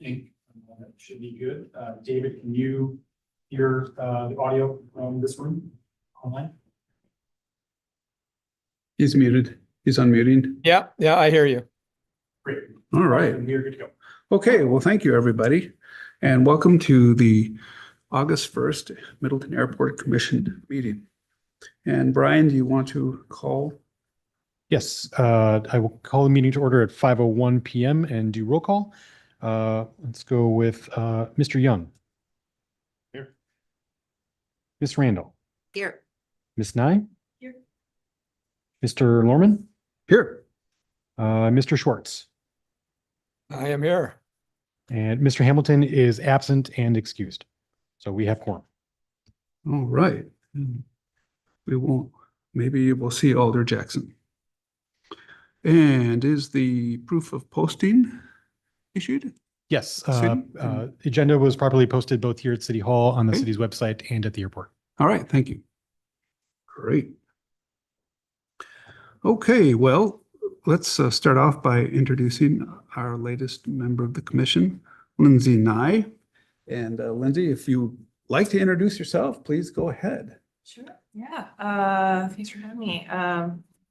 think that should be good. David, can you hear the audio from this room online? He's muted. He's unmuting. Yeah, I hear you. Great. All right. We're good to go. Okay, well, thank you, everybody. And welcome to the August 1st Middleton Airport Commission meeting. And Brian, do you want to call? Yes, I will call the meeting to order at 5:01 p.m. and do roll call. Let's go with Mr. Young. Here. Ms. Randall. Here. Ms. Nye. Here. Mr. Lorman. Here. Mr. Schwartz. I am here. And Mr. Hamilton is absent and excused. So we have quorum. All right. We won't, maybe we'll see Alder Jackson. And is the proof of posting issued? Yes, City? agenda was properly posted both here at City Hall, on the Okay. city's website, and at the airport. All right, thank you. Great. Okay, well, let's start off by introducing our latest member of the commission, Lindsay Nye. And Lindsay, if you'd like to introduce yourself, please go ahead. Sure. Yeah. Thanks for having me.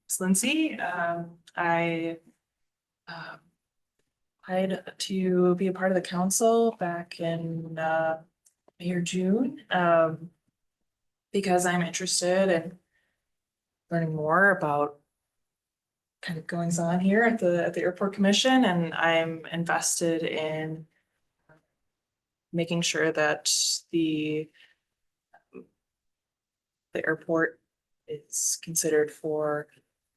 It's Lindsay. I applied to be a part of the council back in May or June because I'm interested in learning more about kind of goings on here at the airport commission, and I'm invested in making sure that the airport is considered for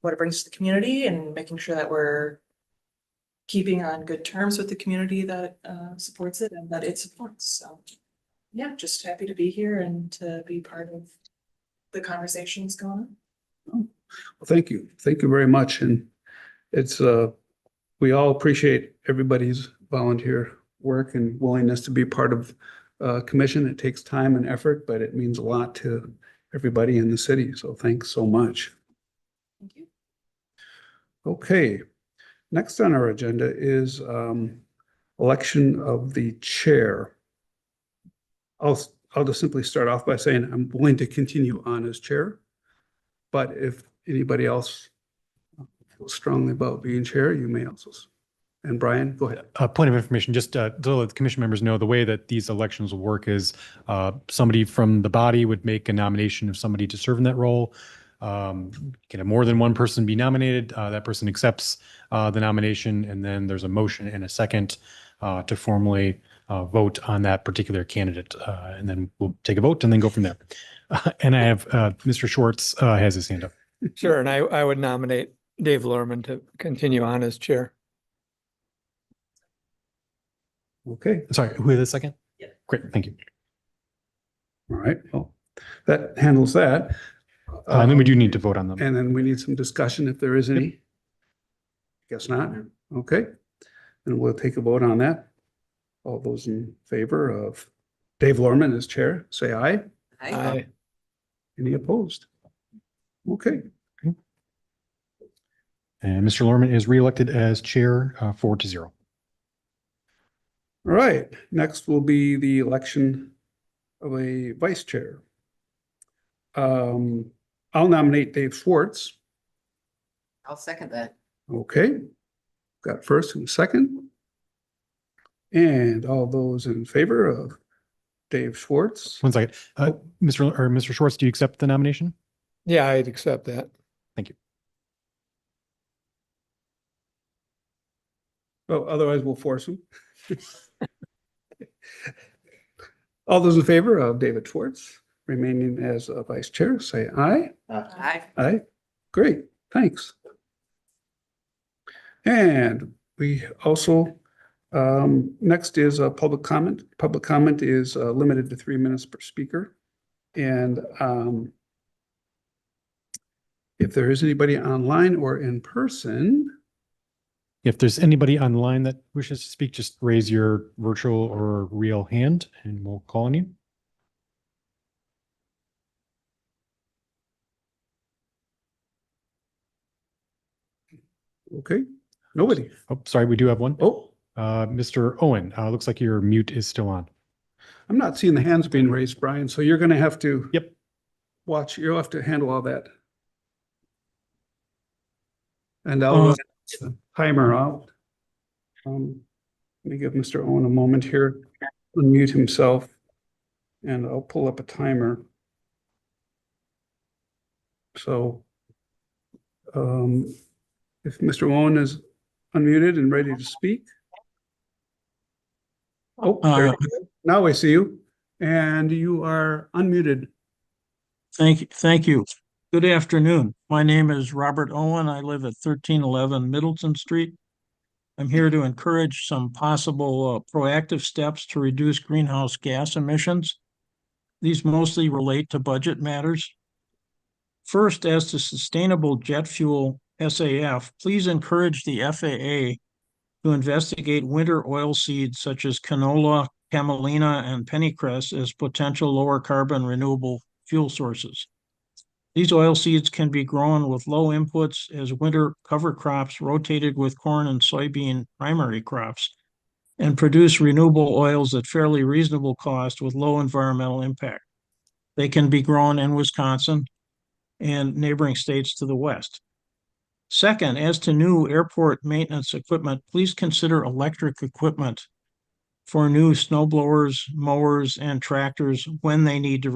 what it brings to the community, and making sure that we're keeping on good terms with the community that supports it and that it supports. So yeah, just happy to be here and to be part of the conversations going on. Well, thank you. Thank you very much. And it's, we all appreciate everybody's volunteer work and willingness to be part of commission. It takes time and effort, but it means a lot to everybody in the city. So thanks so much. Thank you. Okay, next on our agenda is election of the chair. I'll just simply start off by saying I'm willing to continue on as chair, but if anybody else feels strongly about being chair, you may also. And Brian, go ahead. Point of information, just to let the commission members know, the way that these elections will work is somebody from the body would make a nomination of somebody to serve in that role. Can have more than one person be nominated. That person accepts the nomination, and then there's a motion and a second to formally vote on that particular candidate. And then we'll take a vote and then go from there. And I have Mr. Schwartz has his hand up. Sure, and I would nominate Dave Lorman to continue on as chair. Okay, Sorry, who is the second? Yeah. Great, thank you. all right. Well, that handles that. And then we do need to vote on them. And then we need some discussion if there is any. Guess not. Okay. And we'll take a vote on that. All those in favor of Dave Lorman as chair, say aye. I Any opposed? Okay. And Mr. Lorman is reelected as chair 4-0. All right. Next will be the election of a vice chair. I'll nominate Dave Schwartz. I'll second that. Okay. Got first and second. And all those in favor of Dave Schwartz. One second. Mr. Schwartz, do you accept the nomination? Yeah, I'd accept that. Thank you. Well, otherwise we'll force him. All those in favor of David Schwartz remaining as a vice chair, say aye. Aye. Aye. Great, thanks. And we also, next is a public comment. Public comment is limited to 3 minutes per speaker. And if there is anybody online or in person, If there's anybody online that wishes to speak, just raise your virtual or real hand and we'll call on you. Okay, nobody. Oh, sorry, we do have one. Oh, Mr. Owen, looks like your mute is still on. I'm not seeing the hands being raised, Brian, so you're gonna have to. Yep. Watch, you'll have to handle all that. And I'll run the timer out. Let me give Mr. Owen a moment here, unmute himself, and I'll pull up a timer. So if Mr. Owen is unmuted and ready to speak. Oh, there you go. Now I see you, and you are unmuted. Thank you. Good afternoon. My name is Robert Owen. I live at 1311 Middleton Street. I'm here to encourage some possible proactive steps to reduce greenhouse gas emissions. These mostly relate to budget matters. First, as to sustainable jet fuel SAF, please encourage the FAA to investigate winter oil seeds such as canola, camelina, and pennycress as potential lower carbon renewable fuel sources. These oil seeds can be grown with low inputs as winter cover crops rotated with corn and soybean primary crops and produce renewable oils at fairly reasonable cost with low environmental impact. They can be grown in Wisconsin and neighboring states to the west. Second, as to new airport maintenance equipment, please consider electric equipment for new snow blowers, mowers, and tractors when they need to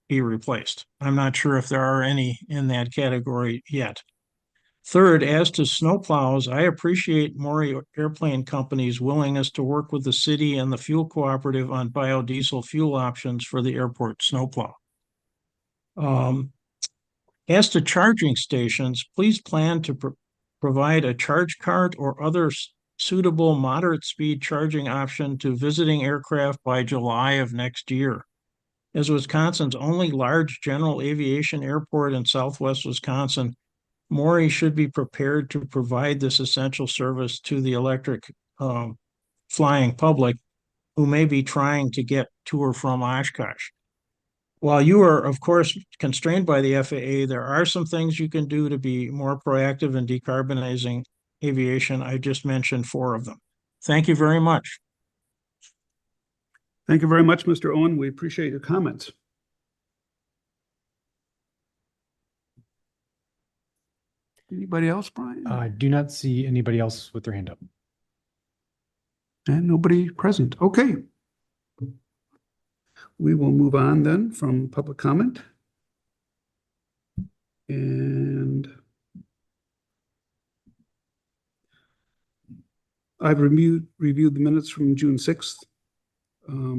be replaced. I'm not sure if there are any in that category yet. Third, as to snowplows, I appreciate Maury Airplane Company's willingness to work with the city and the fuel cooperative on biodiesel fuel options for the airport snowplow. As to charging stations, please plan to provide a charge cart or other suitable moderate speed charging option to visiting aircraft by July of next year. As Wisconsin's only large general aviation airport in Southwest Wisconsin, Maury should be prepared to provide this essential service to the electric flying public who may be trying to get to or from Oshkosh. While you are, of course, constrained by the FAA, there are some things you can do to be more proactive in decarbonizing aviation. I just mentioned 4 of them. Thank you very much. Thank you very much, Mr. Owen. We appreciate your comments. Anybody else, Brian? I do not see anybody else with their hand up. And nobody present. Okay. We will move on then from public comment. And I've reviewed the minutes from June 6th.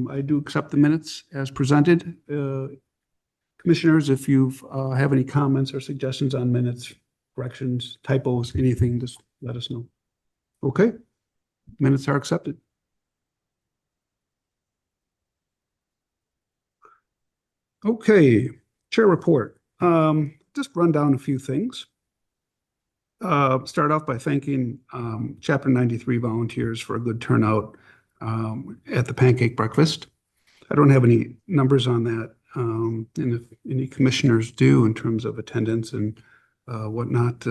I do accept the minutes as presented. Commissioners, if you have any comments or suggestions on minutes, corrections, typos, anything, just let us know. Okay, minutes are accepted. Okay, chair report. Just run down a few things. Start off by thanking Chapter 93 volunteers for a good turnout at the pancake breakfast. I don't have any numbers on that, and if any commissioners do in terms of attendance and whatnot,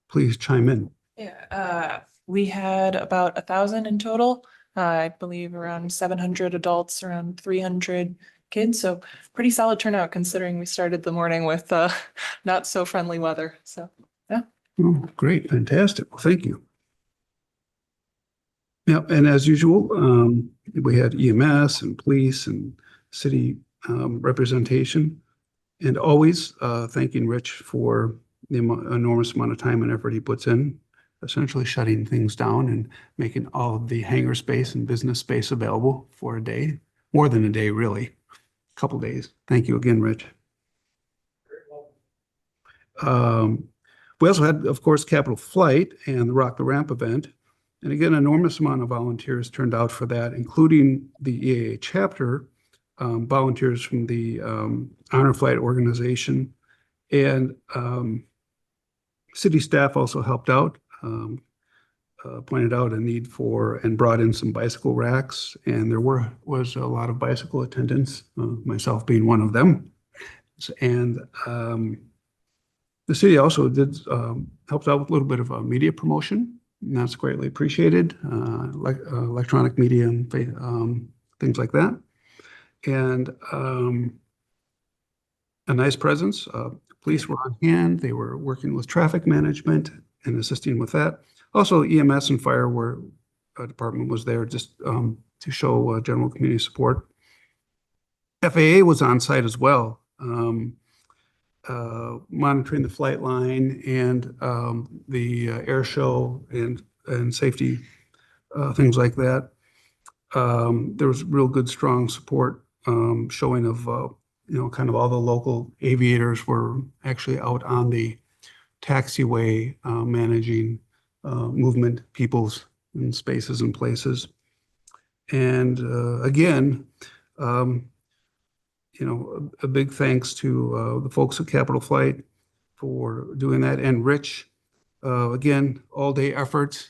please chime in. Yeah, we had about 1,000 in total. I believe around 700 adults, around 300 kids. So pretty solid turnout considering we started the morning with not so friendly weather. So yeah. Oh, great, fantastic. Well, thank you. Yeah, and as usual, we had EMS and police and city representation, and always thanking Rich for the enormous amount of time and effort he puts in, essentially shutting things down and making all of the hangar space and business space available for a day, more than a day, really, a couple days. Thank you again, Rich. We also had, of course, Capital Flight and the Rock the Ramp event. And again, an enormous amount of volunteers turned out for that, including the EAA chapter, volunteers from the Honor Flight organization, and city staff also helped out, pointed out a need for and brought in some bicycle racks, and there was a lot of bicycle attendance, myself being one of them. And The city also did, helped out with a little bit of media promotion, and that's greatly appreciated, like electronic media and things like that. And a nice presence. Police were on hand. They were working with traffic management and assisting with that. Also, EMS and fire were, department was there just to show general community support. FAA was on site as well, monitoring the flight line and the air show and safety, things like that. There was real good, strong support showing of, kind of all the local aviators were actually out on the taxiway managing movement, peoples and spaces and places. And again, a big thanks to the folks at Capital Flight for doing that. And Rich, again, all-day efforts,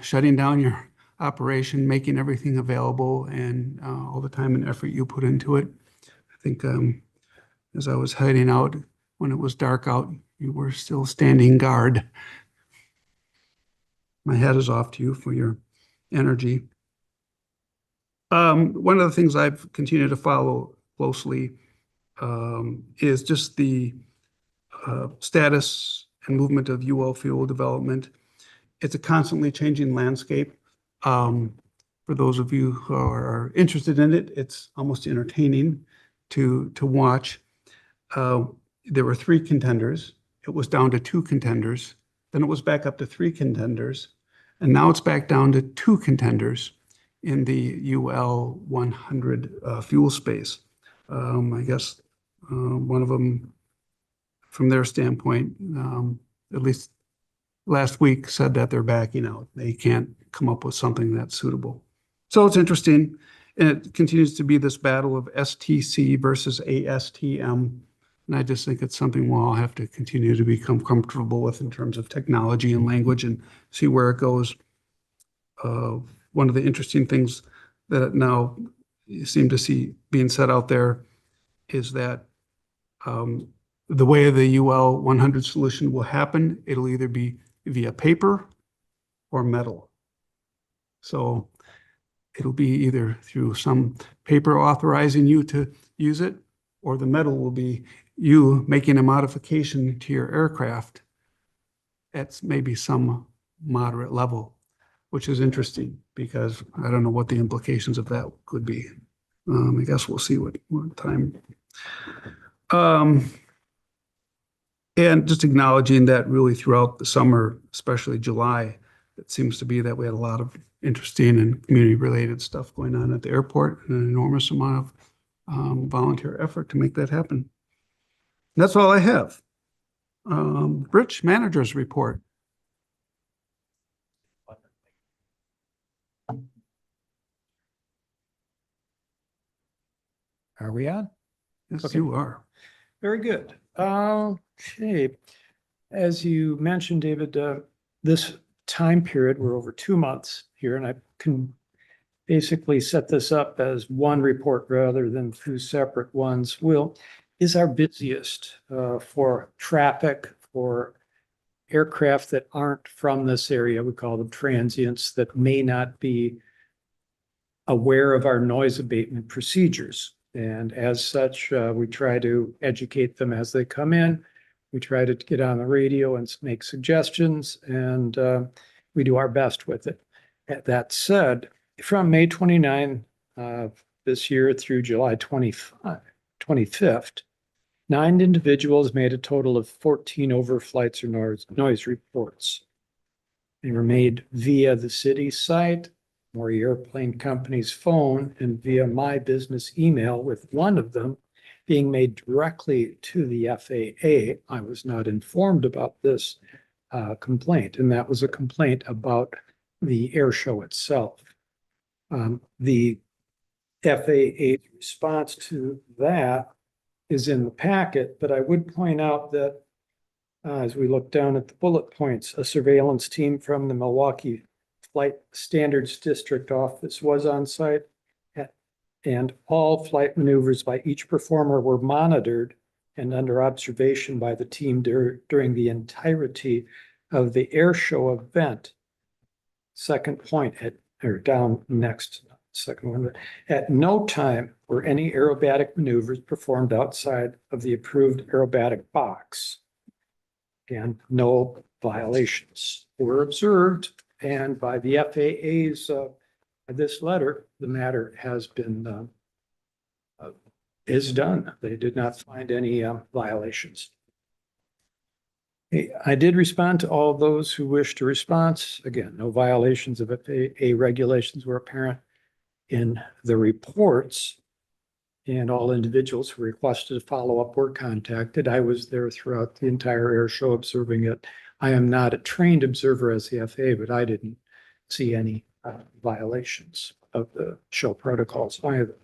shutting down your operation, making everything available, and all the time and effort you put into it. I think as I was heading out, when it was dark out, you were still standing guard. My hat is off to you for your energy. One of the things I've continued to follow closely is just the status and movement of UL fuel development. It's a constantly changing landscape. For those of you who are interested in it, it's almost entertaining to watch. There were 3 contenders. It was down to 2 contenders. Then it was back up to 3 contenders. And now it's back down to 2 contenders in the UL 100 fuel space. I guess one of them, from their standpoint, at least last week, said that they're backing out. They can't come up with something that's suitable. So it's interesting. And it continues to be this battle of STC versus ASTM. And I just think it's something we'll all have to continue to become comfortable with in terms of technology and language and see where it goes. One of the interesting things that now you seem to see being said out there is that the way the UL 100 solution will happen, it'll either be via paper or metal. So it'll be either through some paper authorizing you to use it, or the metal will be you making a modification to your aircraft at maybe some moderate level, which is interesting because I don't know what the implications of that could be. I guess we'll see what time. And just acknowledging that really throughout the summer, especially July, it seems to be that we had a lot of interesting and community-related stuff going on at the airport, and an enormous amount of volunteer effort to make that happen. And that's all I have. Rich, manager's report. Are we on? Yes, Okay. you are. Very good. Okay. As you mentioned, David, this time period, we're over 2 months here, and I can basically set this up as one report rather than 2 separate ones. Is our busiest for traffic, for aircraft that aren't from this area. We call them transients that may not be aware of our noise abatement procedures. And as such, we try to educate them as they come in. We try to get on the radio and make suggestions, and we do our best with it. That said, from May 29 this year through July 25th, 9 individuals made a total of 14 overflights or noise reports. They were made via the city site, or the airplane company's phone, and via my business email, with one of them being made directly to the FAA. I was not informed about this complaint, and that was a complaint about the air show itself. The FAA's response to that is in the packet, but I would point out that as we look down at the bullet points, a surveillance team from the Milwaukee Flight Standards District Office was on site, and all flight maneuvers by each performer were monitored and under observation by the team during the entirety of the air show event. Second point or down next, second one. At no time were any aerobatic maneuvers performed outside of the approved aerobatic box. And no violations were observed. And by the FAA's this letter, the matter has been is done. They did not find any violations. I did respond to all those who wished to respond. Again, no violations of FAA regulations were apparent in the reports. And all individuals who requested a follow-up were contacted. I was there throughout the entire air show observing it. I am not a trained observer as the FAA, but I didn't see any violations of the show protocols either.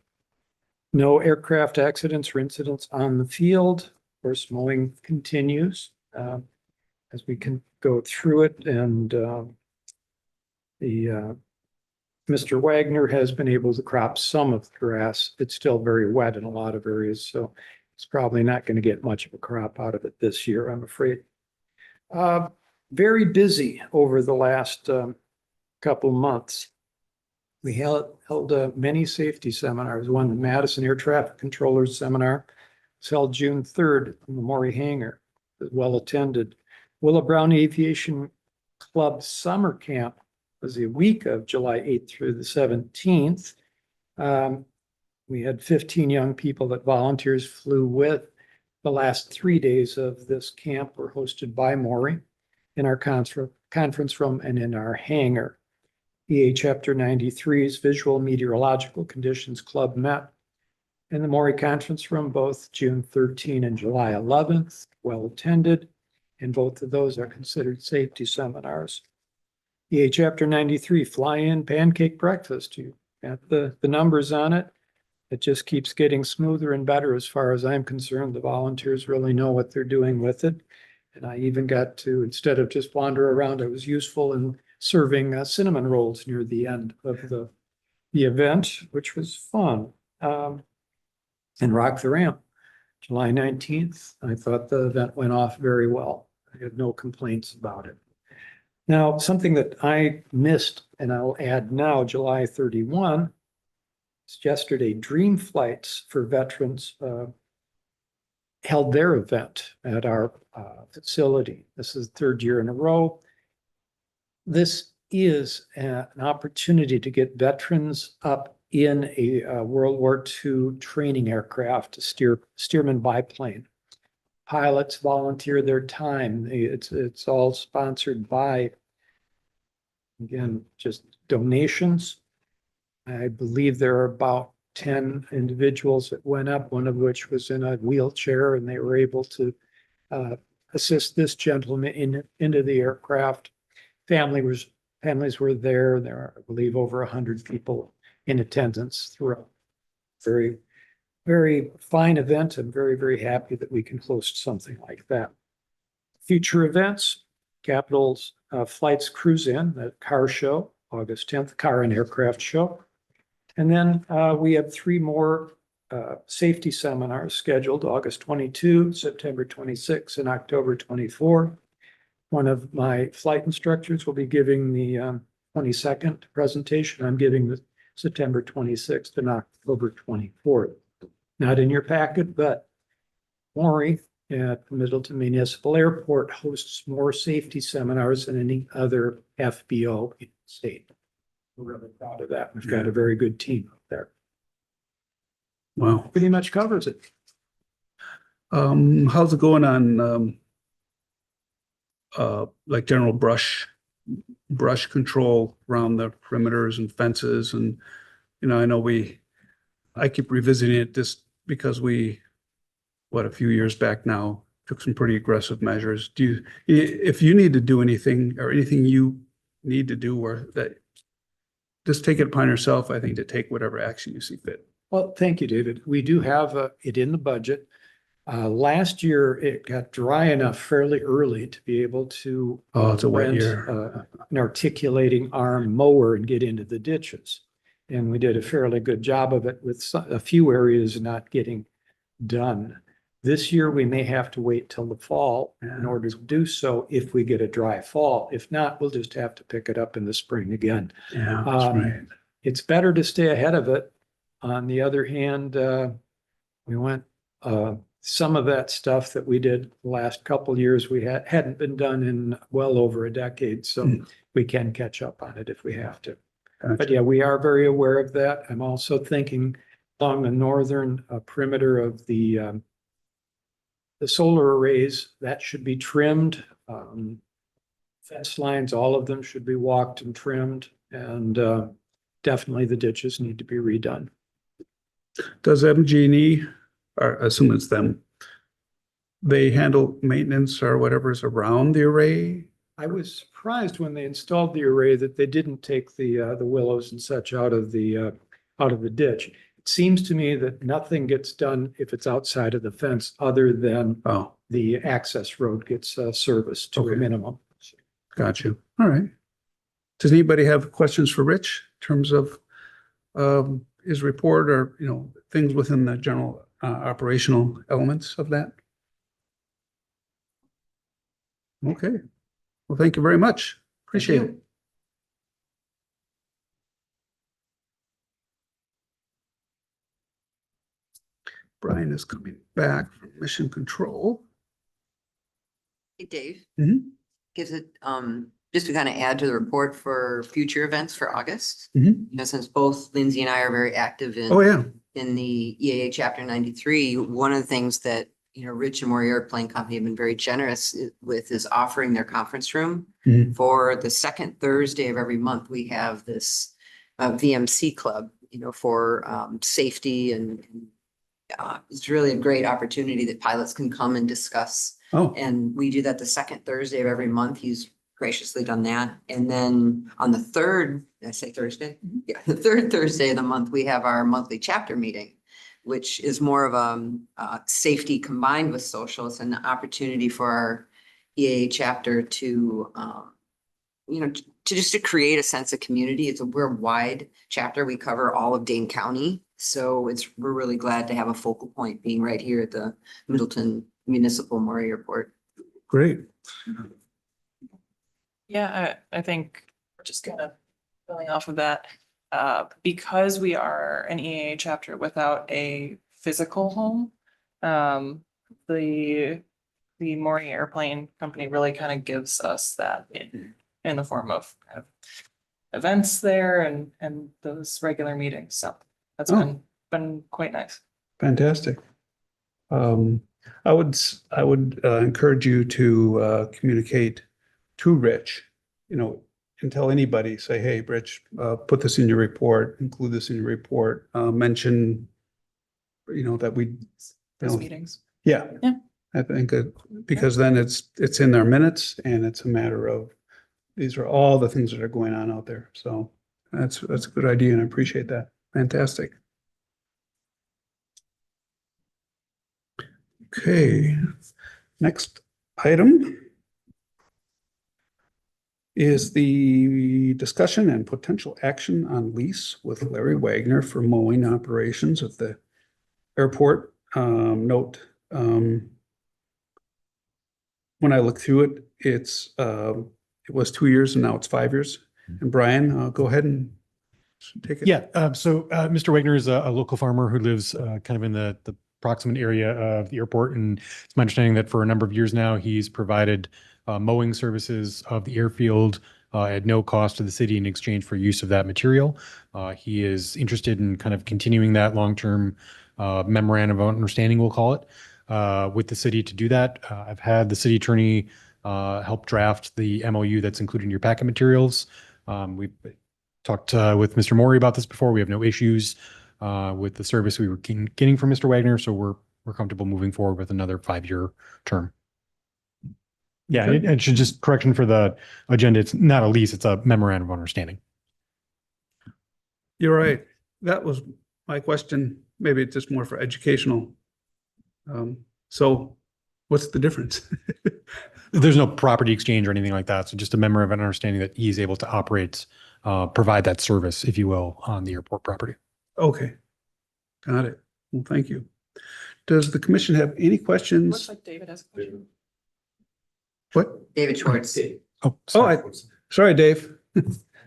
No aircraft accidents or incidents on the field. Of course, mowing continues as we can go through it. And Mr. Wagner has been able to crop some of the grass. It's still very wet in a lot of areas, so it's probably not going to get much of a crop out of it this year, I'm afraid. Very busy over the last couple months. We held many safety seminars. One, the Madison Air Traffic Controllers Seminar, was held June 3rd in the Maury Hangar, well attended. Willow Brown Aviation Club Summer Camp was the week of July 8th through the 17th. We had 15 young people that volunteers flew with. The last 3 days of this camp were hosted by Maury in our conference room and in our hangar. EA Chapter 93's Visual Meteorological Conditions Club met in the Maury conference room both June 13 and July 11th, well attended, and both of those are considered safety seminars. EA Chapter 93 Fly-In Pancake Breakfast. You got the numbers on it. It just keeps getting smoother and better as far as I'm concerned. The volunteers really know what they're doing with it. And I even got to, instead of just wander around, I was useful in serving cinnamon rolls near the end of the event, which was fun. And Rock the Ramp, July 19th. I thought the event went off very well. I had no complaints about it. Now, something that I missed, and I'll add now, July 31, it's yesterday, Dream Flights for Veterans held their event at our facility. This is the third year in a row. This is an opportunity to get veterans up in a World War II training aircraft, a Stearman biplane. Pilots volunteer their time. It's all sponsored by, again, just donations. I believe there are about 10 individuals that went up, one of which was in a wheelchair, and they were able to assist this gentleman into the aircraft. Families were there. There are, I believe, over 100 people in attendance throughout. Very, very fine event. I'm very, very happy that we can host something like that. Future events, Capitol's Flights Cruise In, the car show, August 10th, car and aircraft show. And then we have 3 more safety seminars scheduled, August 22, September 26, and October 24. One of my flight instructors will be giving the 22nd presentation. I'm giving the September 26th and October 24th. Not in your packet, but Maury at the Middleton Municipal Airport hosts more safety seminars than any other FBO in the state. We're really proud of that. We've got a very good team up there. Wow. Pretty much covers it. How's it going on like general brush control around the perimeters and fences? And I know I keep revisiting it just because a few years back now took some pretty aggressive measures. If you need to do anything or anything you need to do, or that, just take it upon yourself, I think, to take whatever action you see fit. Well, thank you, David. We do have it in the budget. Last year, it got dry enough fairly early to be able to It's a wet rent year. an articulating arm mower and get into the ditches. And we did a fairly good job of it with a few areas not getting done. This year, we may have to wait till the fall in Yeah. order to do so if we get a dry fall. If not, we'll just have to pick it up in the spring again. Yeah, that's Um, right. It's better to stay ahead of it. On the other hand, we went, some of that stuff that we did the last couple years, we hadn't been done in well over a decade, so Hmm. we can catch up on it if we have to. But Gotcha. yeah, we are very aware of that. I'm also thinking along the northern perimeter of the solar arrays, that should be trimmed. Fence lines, all of them should be walked and trimmed, and definitely the ditches need to be redone. Does MG&E, or I assume it's them, they handle maintenance or whatever is around the array? I was surprised when they installed the array that they didn't take the willows and such out of the ditch. It seems to me that nothing gets done if it's outside of the fence, other than Oh, the access road gets serviced to a Okay. minimum. got you. All right. Does anybody have questions for Rich in terms of his report or, things within the general operational elements of that? Okay. Well, thank you very much. Appreciate it. Brian is coming back from Mission Control. Hey, Dave. Mhm. Gives it, just to kind of add to the report for future events for August. Mhm. Since both Lindsay and I are very active Oh, yeah. in the EAA Chapter 93, one of the things that, Rich and Maury Airplane Company have been very generous with is offering their conference room. Mhm. For the second Thursday of every month, we have this VMC club, for safety and it's really a great opportunity that pilots can come and discuss. Oh, And we do that the second Thursday of every month. He's graciously done that. And then on the third, did I say Thursday? Yeah, the third Thursday of the month, we have our monthly chapter meeting, which is more of safety combined with social. It's an opportunity for our EAA chapter to, to create a sense of community. We're a wide chapter. We cover all of Dane County. So we're really glad to have a focal point being right here at the Middleton Municipal Maury Airport. great. Yeah, I think we're just kind of building off of that. Because we are an EAA chapter without a physical home, the Maury Airplane Company really kind of gives us that in the form of kind of events there and those regular meetings. So that's Oh. been quite nice. Fantastic. I would encourage you to communicate to Rich, and tell anybody, say, hey, Rich, put this in your report, include this in your report, mention, that we, Those meetings. yeah. Yeah. I think because then it's in their minutes and it's a matter of, these are all the things that are going on out there. So that's a good idea and I appreciate that. Fantastic. Okay, next item is the discussion and potential action on lease with Larry Wagner for mowing operations at the airport. Note, when I look through it, it was 2 years and now it's 5 years. And Brian, go ahead and take it. Yeah, so Mr. Wagner is a local farmer who lives kind of in the proximate area of the airport. And it's my understanding that for a number of years now, he's provided mowing services of the airfield at no cost to the city in exchange for use of that material. He is interested in kind of continuing that long-term memorandum of understanding, we'll call it, with the city to do that. I've had the city attorney help draft the MOU that's included in your packet materials. We've talked with Mr. Maury about this before. We have no issues with the service we were getting from Mr. Wagner, so we're comfortable moving forward with another 5-year term. Yeah, Okay. and should just correction for the agenda. It's not a lease; it's a memorandum of understanding. You're right. That was my question. Maybe it's just more for educational. So what's the difference? There's no property exchange or anything like that. So just a memorandum of understanding that he's able to operate, provide that service, if you will, on the airport property. Okay. Got it. Well, thank you. Does the commission have any Looks questions? like David has a question. What? David Schwartz. Oh, Oh, sorry. sorry, Dave.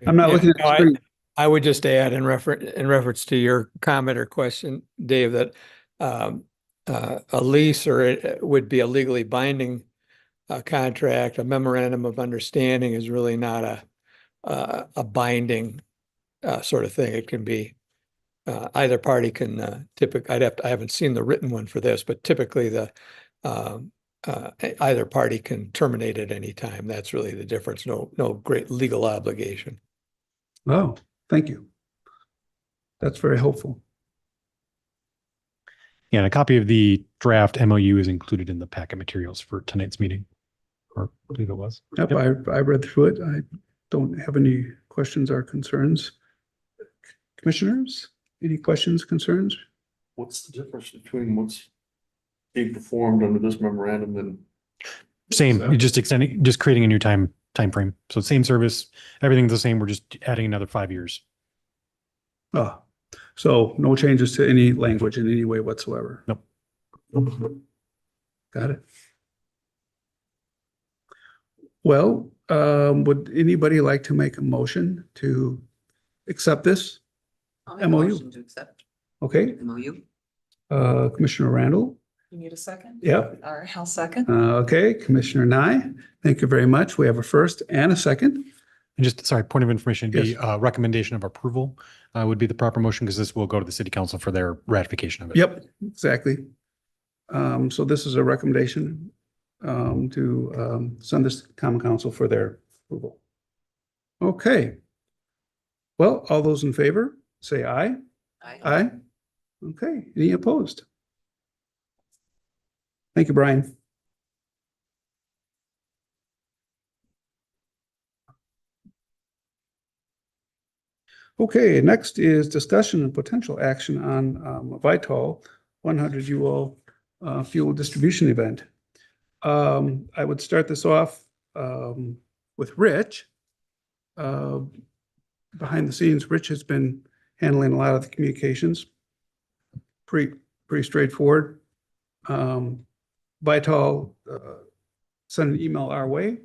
I'm not Yeah, looking at no, the screen. I would just add in reference to your comment or question, Dave, that a lease or it would be a legally binding contract. A memorandum of understanding is really not a binding sort of thing. It can be either party can typically. I haven't seen the written one for this, but typically the either party can terminate at any time. That's really the difference. No great legal obligation. Oh, thank you. That's very helpful. Yeah, and a copy of the draft MOU is included in the packet materials for tonight's meeting, or I believe it was. Yep, I read through it. I don't have any questions or concerns. Commissioners, any questions, concerns? What's the difference between what's being performed under this memorandum and? Same, you're just extending, just creating a new time frame. So same service, everything's the same. We're just adding another 5 years. Ah, so no changes to any language in any way whatsoever. Nope. Got it. Well, would anybody like to make a motion to accept this? I'll make a MOU. motion to accept Okay, MOU. Commissioner Randall? You need a second? Yep. All right, I'll second. Okay, Commissioner Nye, thank you very much. We have a first and a second. And just, sorry, point of information, the Yes. recommendation of approval would be the proper motion because this will go to the city council for their ratification of it. Yep, exactly. So this is a recommendation to send this to common council for their approval. Okay. Well, all those in favor, say aye. Aye. Okay, any opposed? Thank you, Brian. Okay, next is discussion and potential action on a Vitol 100 UL fuel distribution event. I would start this off with Rich. Behind the scenes, Rich has been handling a lot of the communications. Pretty straightforward. Vitol sent an email our way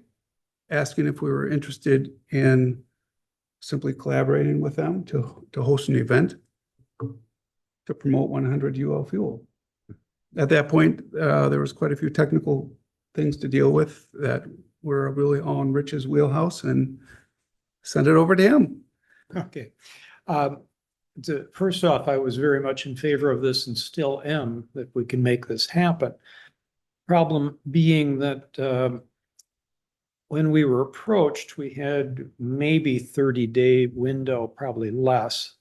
asking if we were interested in simply collaborating with them to host an event to promote 100 UL fuel. At that point, there was quite a few technical things to deal with that were really on Rich's wheelhouse, and send it over to him. Okay. First off, I was very much in favor of this and still am, that we can make this happen. Problem being that when we were approached, we had maybe 30-day window, probably less,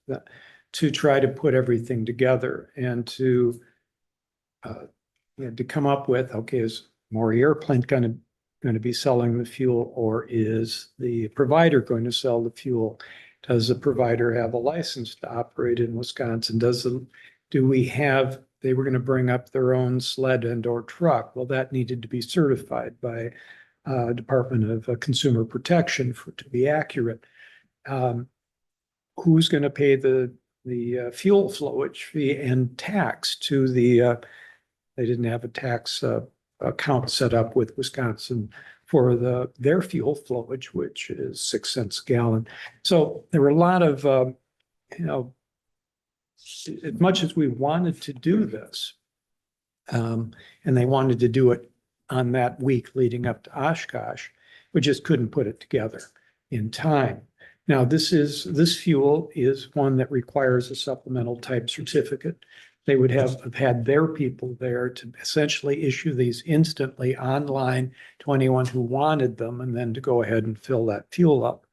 to try to put everything together and to come up with, okay, is Maury Airplane going to be selling the fuel, or is the provider going to sell the fuel? Does the provider have a license to operate in Wisconsin? Do we have, they were going to bring up their own sled and or truck. Well, that needed to be certified by Department of Consumer Protection to be accurate. Who's going to pay the fuel flowage fee and tax to the, they didn't have a tax account set up with Wisconsin for their fuel flowage, which is 6 cents a gallon. So there were a lot of, as much as we wanted to do this, and they wanted to do it on that week leading up to Oshkosh, we just couldn't put it together in time. Now, this fuel is one that requires a supplemental type certificate. They would have had their people there to essentially issue these instantly online to anyone who wanted them, and then to go ahead and fill that fuel up.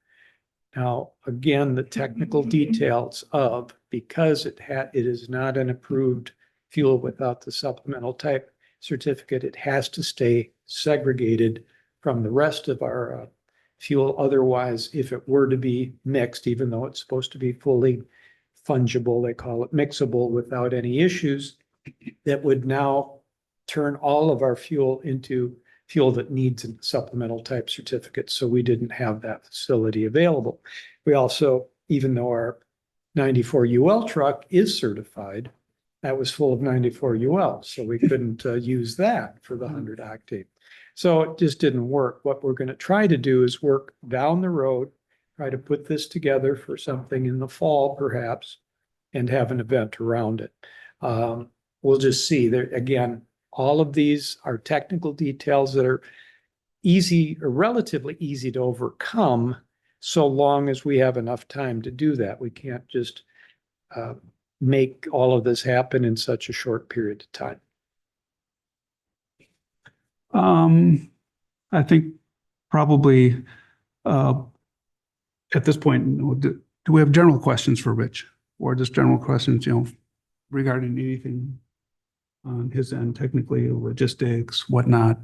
Now, again, the technical details of, because it is not an approved fuel without the supplemental type certificate, it has to stay segregated from the rest of our fuel. Otherwise, if it were to be mixed, even though it's supposed to be fully fungible, they call it mixable without any issues, that would now turn all of our fuel into fuel that needs a supplemental type certificate. So we didn't have that facility available. We also, even though our 94 UL truck is certified, that was full of 94 UL, so we couldn't use that for the 100 octane. So it just didn't work. What we're going to try to do is work down the road, try to put this together for something in the fall perhaps, and have an event around it. We'll just see. There again, all of these are technical details that are easy or relatively easy to overcome, so long as we have enough time to do that. We can't just make all of this happen in such a short period of time. I think probably at this point, do we have general questions for Rich, or just general questions, regarding anything on his end, technically, logistics, whatnot?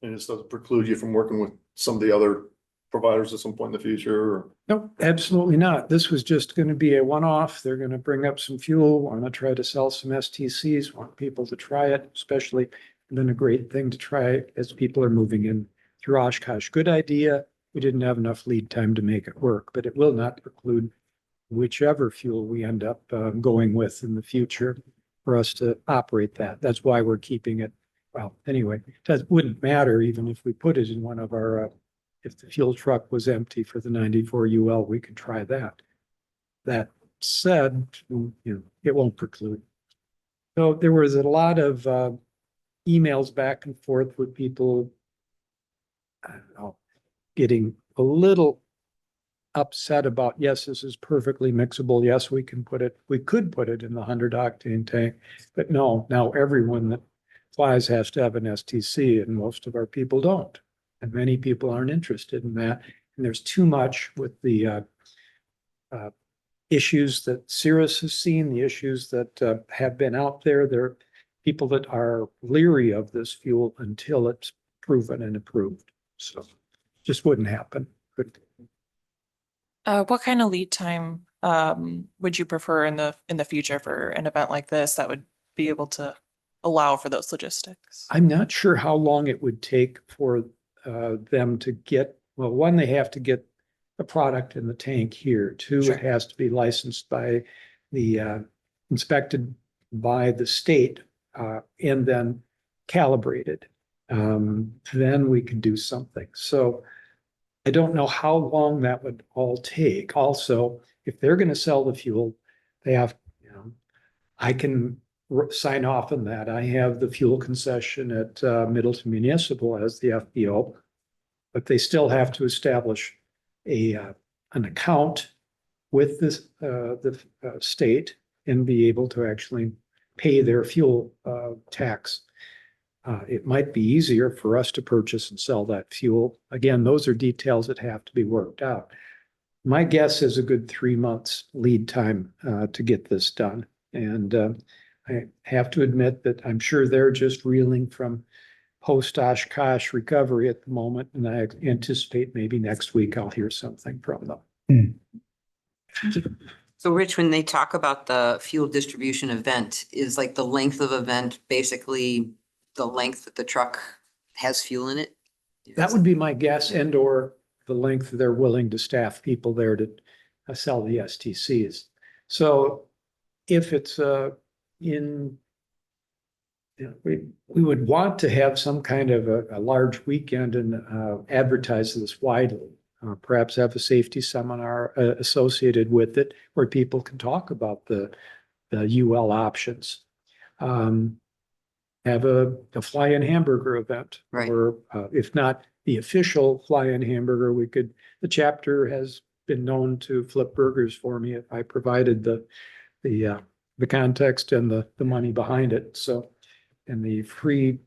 And this doesn't preclude you from working with some of the other providers at some point in the future, or? Nope, absolutely not. This was just going to be a one-off. They're going to bring up some fuel, want to try to sell some STCs, want people to try it, especially been a great thing to try as people are moving in through Oshkosh. Good idea. We didn't have enough lead time to make it work, but it will not preclude whichever fuel we end up going with in the future for us to operate that. That's why we're keeping it. Well, anyway, it wouldn't matter even if we put it in one of our, if the fuel truck was empty for the 94 UL, we could try that. That said, it won't preclude. So there was a lot of emails back and forth with people, I don't know, getting a little upset about, yes, this is perfectly mixable. Yes, we could put it in the 100 octane tank, but no, now everyone that flies has to have an STC, and most of our people don't. And many people aren't interested in that. And there's too much with the issues that Cirrus has seen, the issues that have been out there. There are people that are leery of this fuel until it's proven and approved. So just wouldn't happen. What kind of lead time would you prefer in the future for an event like this that would be able to allow for those logistics? I'm not sure how long it would take for them to get, well, one, they have to get the product in the tank here. Two, Sure. It has to be licensed by the, inspected by the state, and then calibrated. Then we could do something. So I don't know how long that would all take. Also, if they're going to sell the fuel, they have, I can sign off on that. I have the fuel concession at Middleton Municipal as the FBO, but they still have to establish an account with this, the state, and be able to actually pay their fuel tax. It might be easier for us to purchase and sell that fuel. Again, those are details that have to be worked out. My guess is a good 3 months lead time to get this done. And I have to admit that I'm sure they're just reeling from post-Oshkosh recovery at the moment. And I anticipate maybe next week I'll hear something from them. So Rich, when they talk about the fuel distribution event, is like the length of event basically the length that the truck has fuel in it? That would be my guess, and or the length they're willing to staff people there to sell the STCs. So if it's we would want to have some kind of a large weekend and advertise this widely. Perhaps have a safety seminar associated with it where people can talk about the UL options. Have a fly-in hamburger event. Right. Or if not the official fly-in hamburger, the chapter has been known to flip burgers for me if I provided the context and the money behind it. So, and the free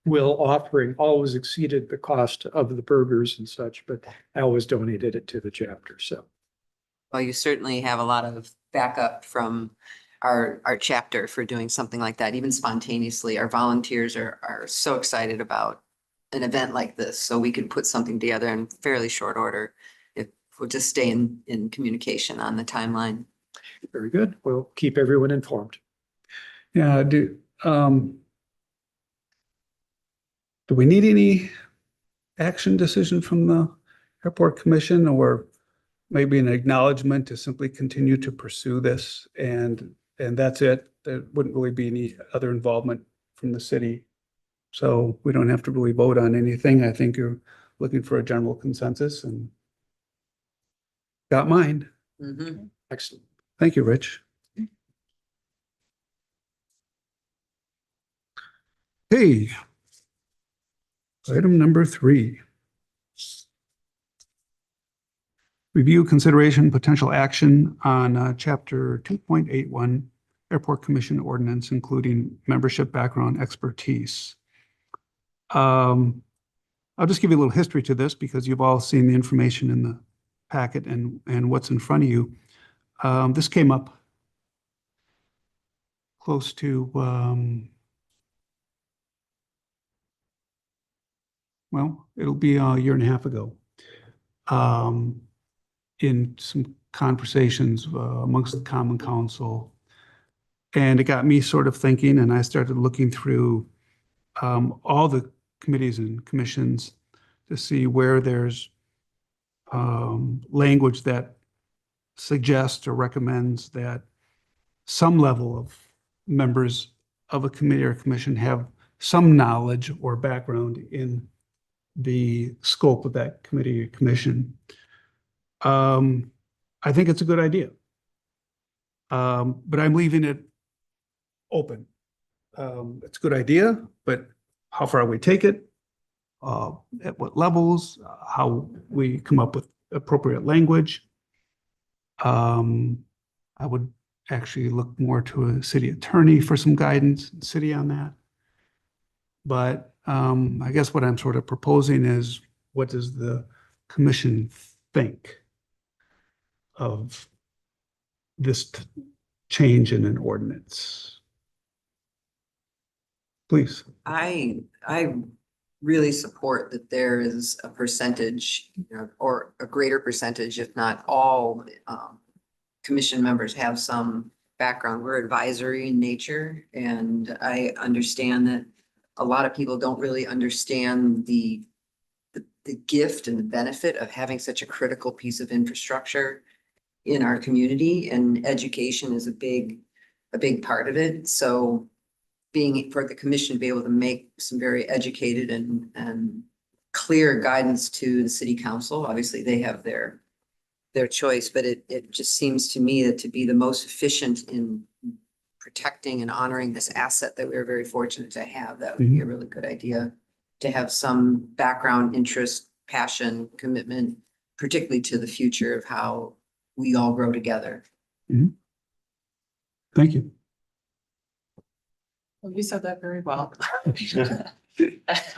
will offering always exceeded the cost of the burgers and such, but I always donated it to the chapter. So, Well, you certainly have a lot of backup from our chapter for doing something like that, even spontaneously. Our volunteers are so excited about an event like this, so we could put something together in fairly short order if we'll just stay in communication on the timeline. very good. We'll keep everyone informed. Yeah, do we need any action decision from the airport commission, or maybe an acknowledgement to simply continue to pursue this and and that's it. There wouldn't really be any other involvement from the city. So we don't have to really vote on anything. I think you're looking for a general consensus and got mine. Mhm. Excellent. Thank you, Rich. Hey. Item number 3. Review, consideration, potential action on Chapter 2.81 Airport Commission Ordinance, including membership, background, expertise. I'll just give you a little history to this because you've all seen the information in the packet and what's in front of you. This came up close to, well, it'll be a year and a half ago. In some conversations amongst the Common Council. And it got me sort of thinking, and I started looking through all the committees and commissions to see where there's language that suggests or recommends that some level of members of a committee or commission have some knowledge or background in the scope of that committee or commission. I think it's a good idea. But I'm leaving it open. It's a good idea, but how far we take it, at what levels, how we come up with appropriate language. I would actually look more to a city attorney for some guidance, city on that. But I guess what I'm sort of proposing is, what does the commission think of this change in an ordinance? Please. I really support that there is a percentage, or a greater percentage, if not all, commission members have some background. We're advisory in nature, and I understand that a lot of people don't really understand the gift and the benefit of having such a critical piece of infrastructure in our community, and education is a big part of it. So being for the commission to be able to make some very educated and clear guidance to the city council, obviously they have their choice, but it just seems to me that to be the most efficient in protecting and honoring this asset that we're very fortunate to have, that would be a really good idea, to have some background, interest, passion, commitment, particularly to the future of how we all grow together. Thank you. Well, you said that very well. I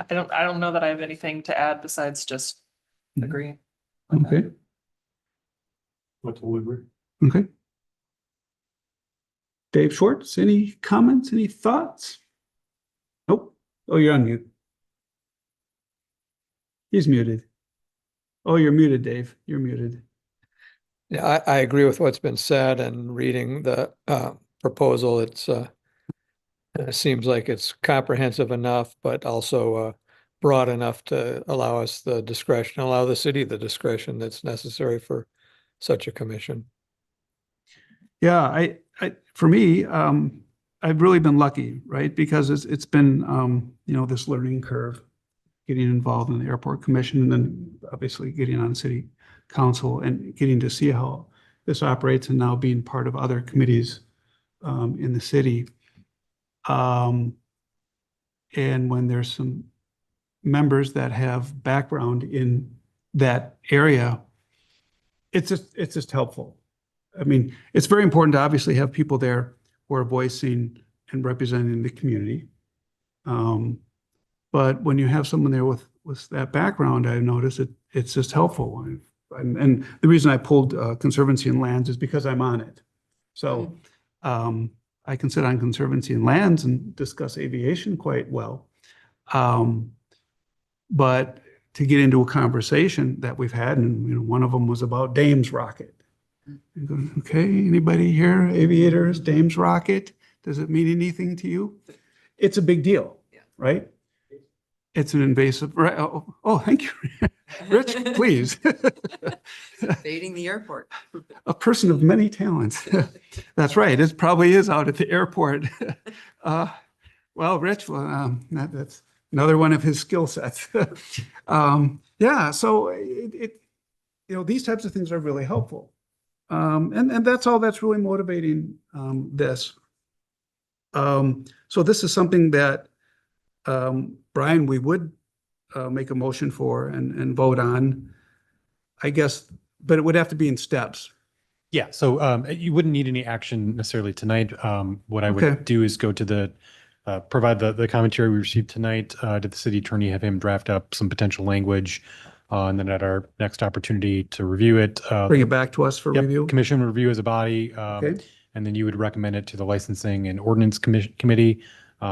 don't know that I have anything to add besides just agree. Okay. What to agree. Okay. Dave Schwartz, any comments, any thoughts? Nope. Oh, you're on mute. He's muted. Oh, you're muted, Dave. You're muted. Yeah, I agree with what's been said, and reading the proposal, it seems like it's comprehensive enough, but also broad enough to allow us the discretion, allow the city the discretion that's necessary for such a commission. Yeah, I for me, I've really been lucky, right? Because it's been this learning curve, getting involved in the airport commission, and then obviously getting on city council and getting to see how this operates, and now being part of other committees in the city. And when there's some members that have background in that area, it's just helpful. I mean, it's very important to obviously have people there who are voicing and representing the community. But when you have someone there with that background, I've noticed it's just helpful. And the reason I pulled Conservancy and Lands is because I'm on it. So I can sit on Conservancy and Lands and discuss aviation quite well. But to get into a conversation that we've had, and one of them was about Dame's rocket. I'm going, okay, anybody here, aviators, Dame's rocket? Does it mean anything to you? It's a big deal, right? It's an invasive, right? Oh, thank you. Rich, please. Fading the airport. A person of many talents. That's right. It probably is out at the airport. Well, Rich, that's another one of his skill sets. Yeah, so these types of things are really helpful. And that's all that's really motivating this. So this is something that, Brian, we would make a motion for and vote on, I guess, but it would have to be in steps. Yeah, so you wouldn't need any action necessarily tonight. What I Okay. would do is go to provide the commentary we received tonight to the city attorney, have him draft up some potential language, and then at our next opportunity to review it. Bring it back to us for Yep, review. commission review as a body. Okay. And then you would recommend it to the licensing and ordinance committee.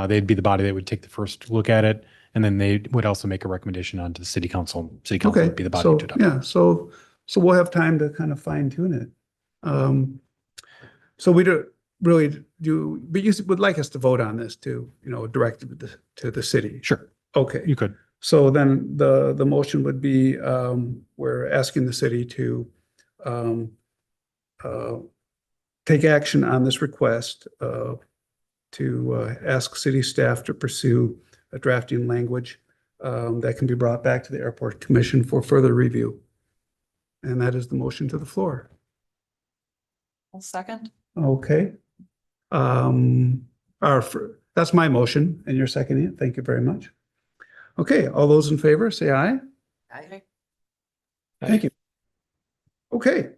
They'd be the body that would take the first look at it. And then they would also make a recommendation on to the city council. City council Okay, would be the body so, to adopt. yeah, so we'll have time to kind of fine tune it. So we don't really do, but you would like us to vote on this to, direct it to the city. Sure, Okay. you could. So then the motion would be, we're asking the city to take action on this request to ask city staff to pursue a drafting language that can be brought back to the airport commission for further review. And that is the motion to the floor. I'll second. Okay. That's my motion and you're seconding it. Thank you very much. Okay, all those in favor, say aye. Aye. Thank you. Okay.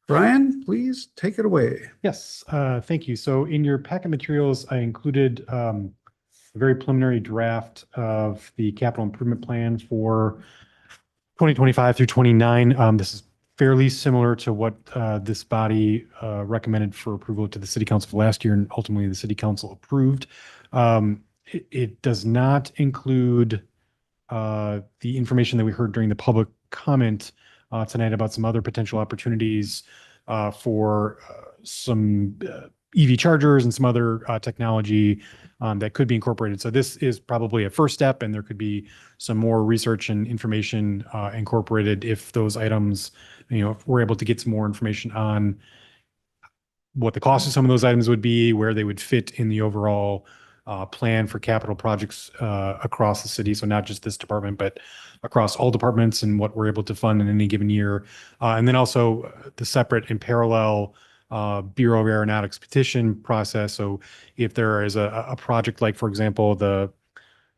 Brian, please take it away. Yes, thank you. So in your packet materials, I included a very preliminary draft of the capital improvement plan for 2025 through 29. This is fairly similar to what this body recommended for approval to the city council last year, and ultimately the city council approved. It does not include the information that we heard during the public comment tonight about some other potential opportunities for some EV chargers and some other technology that could be incorporated. So this is probably a first step, and there could be some more research and information incorporated if those items, if we're able to get some more information on what the cost of some of those items would be, where they would fit in the overall plan for capital projects across the city. So not just this department, but across all departments, and what we're able to fund in any given year. And then also the separate and parallel Bureau of Aeronautics petition process. So if there is a project like, for example, the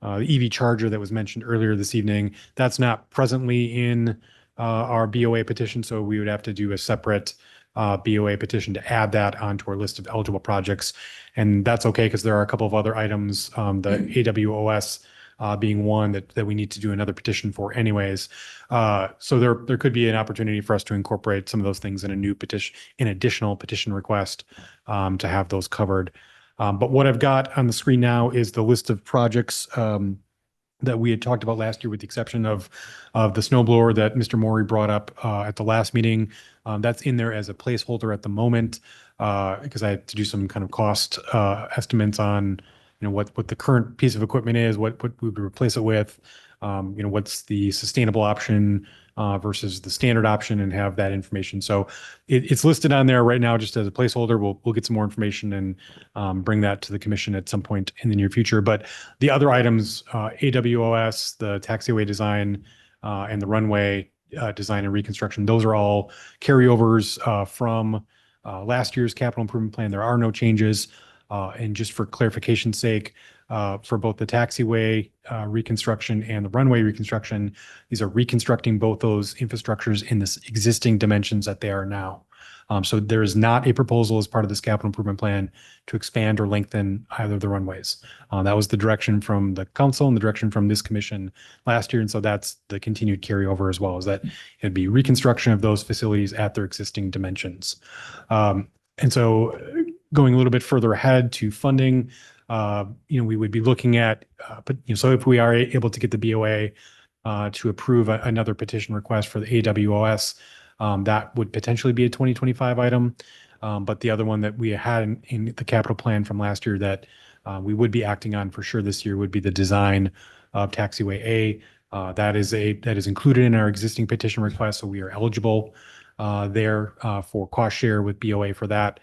EV charger that was mentioned earlier this evening, that's not presently in our BOA petition. So we would have to do a separate BOA petition to add that onto our list of eligible projects. And that's okay, because there are a couple of other items, the AWOS being one that we need to do another petition for anyways. So there could be an opportunity for us to incorporate some of those things in a new petition, an additional petition request to have those covered. But what I've got on the screen now is the list of projects that we had talked about last year, with the exception of the snow blower that Mr. Maury brought up at the last meeting. That's in there as a placeholder at the moment because I had to do some kind of cost estimates on what the current piece of equipment is, what we would replace it with, what's the sustainable option versus the standard option, and have that information. So it's listed on there right now just as a placeholder. We'll get some more information and bring that to the commission at some point in the near future. But the other items, AWOS, the taxiway design, and the runway design and reconstruction, those are all carryovers from last year's capital improvement plan. There are no changes. And just for clarification's sake, for both the taxiway reconstruction and the runway reconstruction, these are reconstructing both those infrastructures in the existing dimensions that they are now. So there is not a proposal as part of this capital improvement plan to expand or lengthen either of the runways. That was the direction from the council and the direction from this commission last year. And so that's the continued carryover as well, is that it'd be reconstruction of those facilities at their existing dimensions. And so going a little bit further ahead to funding, we would be looking at, so if we are able to get the BOA to approve another petition request for the AWOS, that would potentially be a 2025 item. But the other one that we had in the capital plan from last year that we would be acting on for sure this year would be the design of taxiway A. That is included in our existing petition request, so we are eligible there for cost share with BOA for that.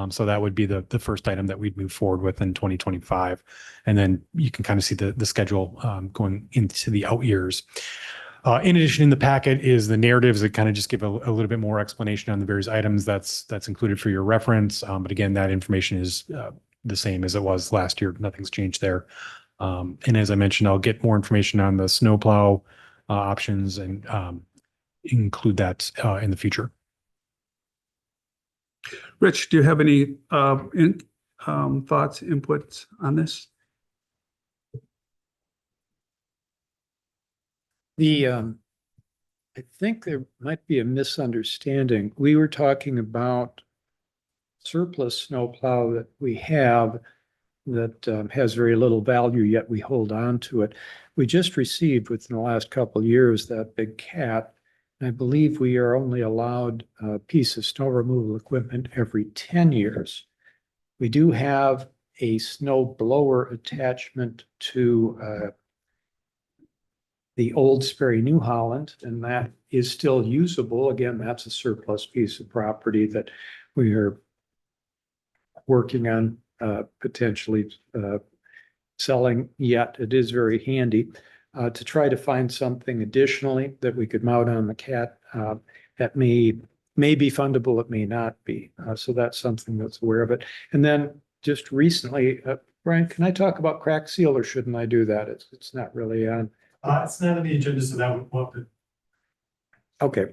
So that would be the first item that we'd move forward with in 2025. And then you can kind of see the schedule going into the out years. In addition, in the packet is the narratives that kind of just give a little bit more explanation on the various items that's included for your reference. But again, that information is the same as it was last year. Nothing's changed there. And as I mentioned, I'll get more information on the snowplow options and include that in the future. Rich, do you have any thoughts, inputs on this? I think there might be a misunderstanding. We were talking about surplus snowplow that we have that has very little value, yet we hold on to it. We just received within the last couple of years that big cat. I believe we are only allowed a piece of snow removal equipment every 10 years. We do have a snow blower attachment to the old Sperry New Holland, and that is still usable. Again, that's a surplus piece of property that we are working on potentially selling, yet it is very handy to try to find something additionally that we could mount on the cat that may be fundable, it may not be. So that's something that's aware of it. And then just recently, Brian, can I talk about crack seal or shouldn't I do that? It's not really on. It's not on the agenda, so that would want to. Okay,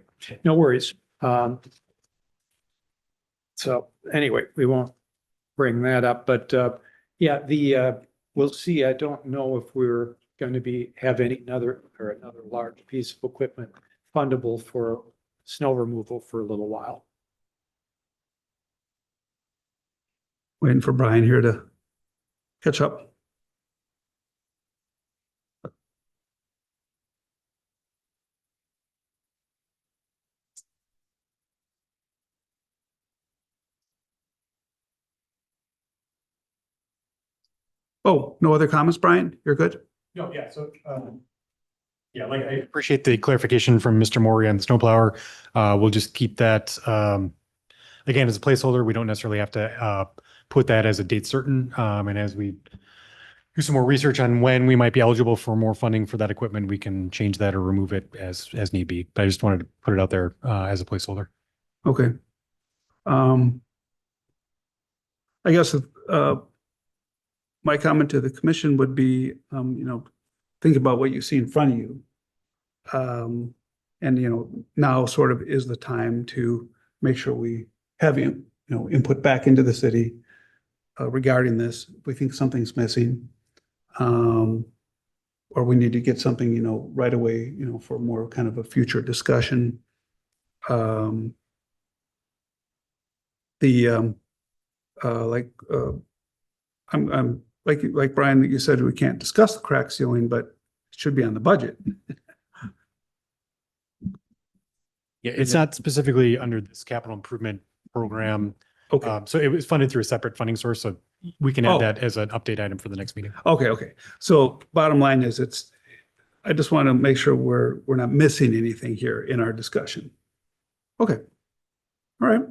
no worries. So anyway, we won't bring that up, but yeah, we'll see. I don't know if we're going to have another large piece of equipment fundable for snow removal for a little while. Waiting for Brian here to catch up. Oh, no other comments, Brian? You're good? No, yeah, so, yeah, like I Appreciate the clarification from Mr. Maury on the snowplower. We'll just keep that, again, as a placeholder. We don't necessarily have to put that as a date certain. And as we do some more research on when we might be eligible for more funding for that equipment, we can change that or remove it as need be. But I just wanted to put it out there as a placeholder. Okay. I guess my comment to the commission would be, think about what you see in front of you. And, now sort of is the time to make sure we have, input back into the city regarding this. If we think something's missing, or we need to get something, right away, for more kind of a future discussion. I'm like Brian, you said, we can't discuss the crack ceiling, but it should be on the budget. Yeah, it's not specifically under this capital improvement program. Okay. So it was funded through a separate funding source. So we can add that as an update item for the next meeting. Okay. So bottom line is I just want to make sure we're not missing anything here in our discussion. Okay. All right.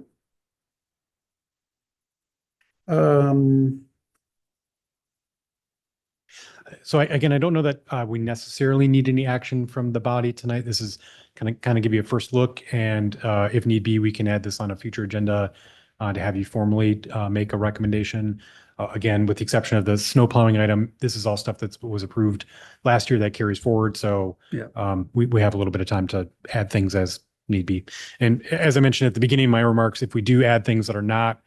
So again, I don't know that we necessarily need any action from the body tonight. This is kind of give you a first look, and if need be, we can add this on a future agenda to have you formally make a recommendation. Again, with the exception of the snow plowing item, this is all stuff that was approved last year that carries forward. So yeah. We have a little bit of time to add things as need be. And as I mentioned at the beginning of my remarks, if we do add things that are not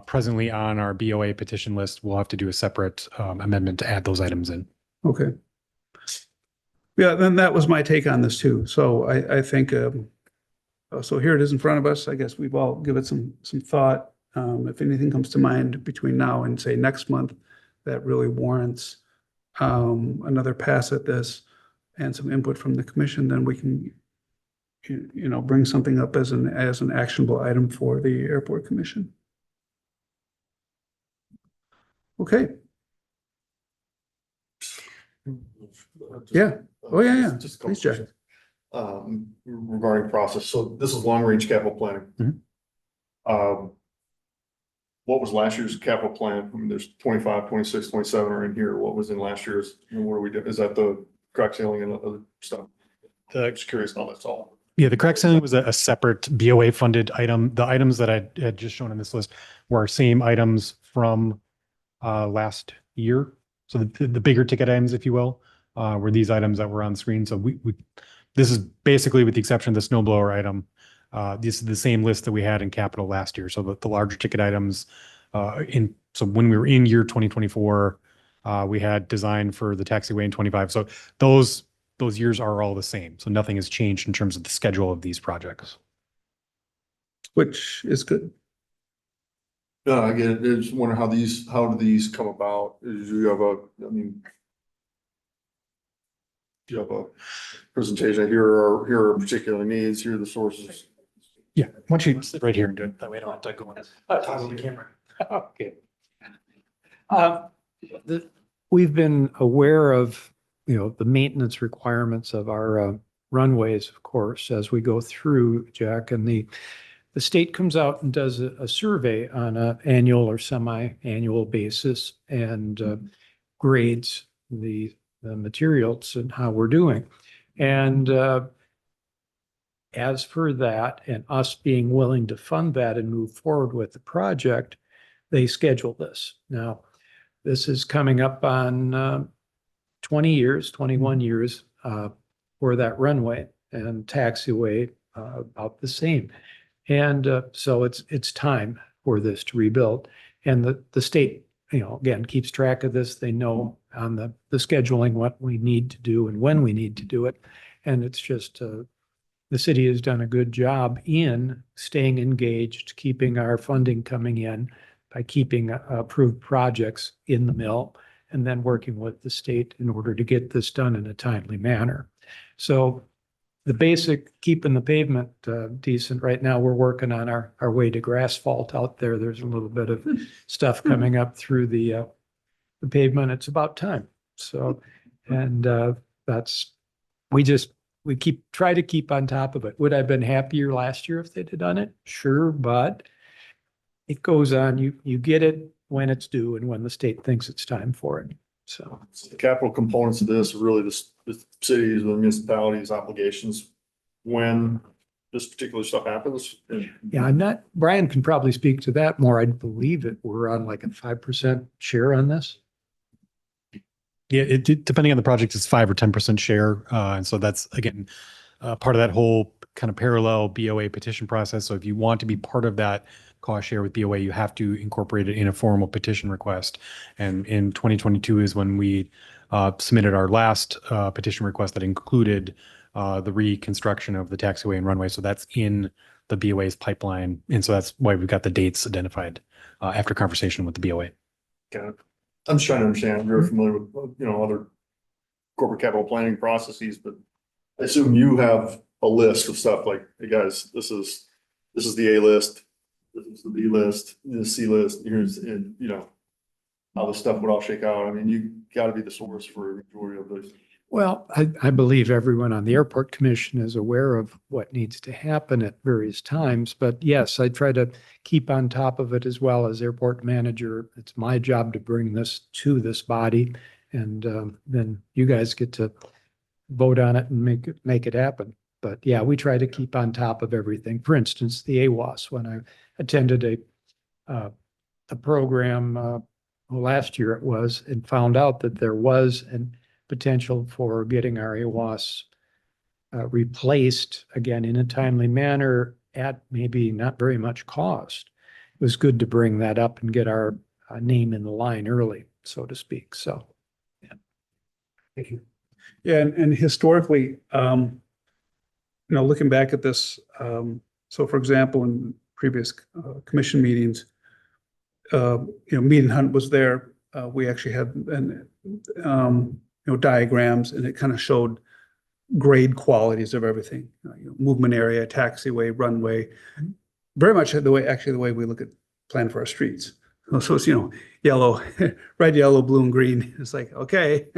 presently on our BOA petition list, we'll have to do a separate amendment to add those items in. Okay. Yeah, then that was my take on this too. So I think, so here it is in front of us. I guess we've all given it some thought. If anything comes to mind between now and say next month that really warrants another pass at this and some input from the commission, then we can, bring something up as an actionable item for the airport commission. Okay, Just- Yeah. Oh, yeah, yeah. Just a couple Please, Jack. questions. Regarding process, so this is long-range capital planning. Mhm. What was last year's capital plan? I mean, there's 25, 26, 27 are in here. What was in last year's? And what are we doing? Is that the crack ceiling and other stuff? I'm just curious on that's all. Yeah, the crack ceiling was a separate BOA funded item. The items that I had just shown on this list were same items from last year. So the bigger ticket items, if you will, were these items that were on screen. So this is basically with the exception of the snow blower item. This is the same list that we had in capital last year. So the larger ticket items so when we were in year 2024, we had design for the taxiway in 25. So those years are all the same. So nothing has changed in terms of the schedule of these projects. Which is good. Yeah, I get it. I just wonder how do these come about? Is you have you have a presentation, here are particular needs, here are the sources. Yeah, why don't you sit right here and do it? That way I don't have to go in. Talk on the camera. Okay. We've been aware of, the maintenance requirements of our runways, of course, as we go through, Jack, and the state comes out and does a survey on an annual or semi-annual basis and grades the materials and how we're doing. And as for that, and us being willing to fund that and move forward with the project, they schedule this. Now, this is coming up on 21 years for that runway, and taxiway about the same. And so it's time for this to rebuild. And the state, again, keeps track of this. They know on the scheduling what we need to do and when we need to do it. And it's just the city has done a good job in staying engaged, keeping our funding coming in by keeping approved projects in the mill, and then working with the state in order to get this done in a timely manner. So the basic, keeping the pavement decent. Right now, we're working on our way to grassfalt out there. There's a little bit of stuff coming up through the pavement. It's about time. So, and we try to keep on top of it. Would I have been happier last year if they'd have done it? Sure, but it goes on. You get it when it's due and when the state thinks it's time for it. So The capital components of this are really the cities, the municipalities' obligations when this particular stuff happens. yeah, Brian can probably speak to that more. I believe we're on like a 5% share on this. Yeah, depending on the project, it's 5 or 10% share. And so that's, again, part of that whole kind of parallel BOA petition process. So if you want to be part of that cost share with BOA, you have to incorporate it in a formal petition request. And in 2022 is when we submitted our last petition request that included the reconstruction of the taxiway and runway. So that's in the BOA's pipeline. And so that's why we've got the dates identified after conversation with the BOA. Got it. I'm just trying to understand. I'm very familiar with, other corporate capital planning processes, but I assume you have a list of stuff like, hey guys, this is the A list, this is the B list, this is C list, here's, and how the stuff would all shake out. I mean, you gotta be the source for a majority of those. Well, I believe everyone on the airport commission is aware of what needs to happen at various times. But yes, I try to keep on top of it as well as airport manager. It's my job to bring this to this body. And then you guys get to vote on it and make it happen. But yeah, we try to keep on top of everything. For instance, the AWAS, when I attended a program last year it was, and found out that there was an potential for getting our AWAS replaced again in a timely manner at maybe not very much cost. It was good to bring that up and get our name in the line early, so to speak. So, yeah. Thank you. Yeah, and historically, looking back at this, so for example, in previous commission meetings, Mead and Hunt was there. We actually had diagrams, and it kind of showed grade qualities of everything, movement area, taxiway, runway, very much the way we look at plan for our streets. So it's, yellow, red, yellow, blue, and green. It's like, okay,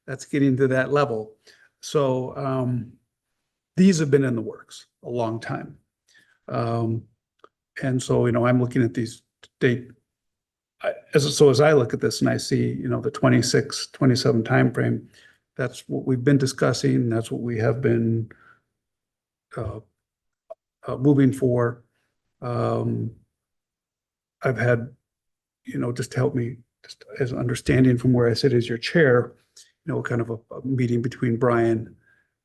that's getting to that level. So these have been in the works a long time. And so, I'm looking at these date. As I look at this and I see, the 26, 27 timeframe, that's what we've been discussing. That's what we have been moving for. I've had, just to help me, just as an understanding from where I sit as your chair, kind of a meeting between Brian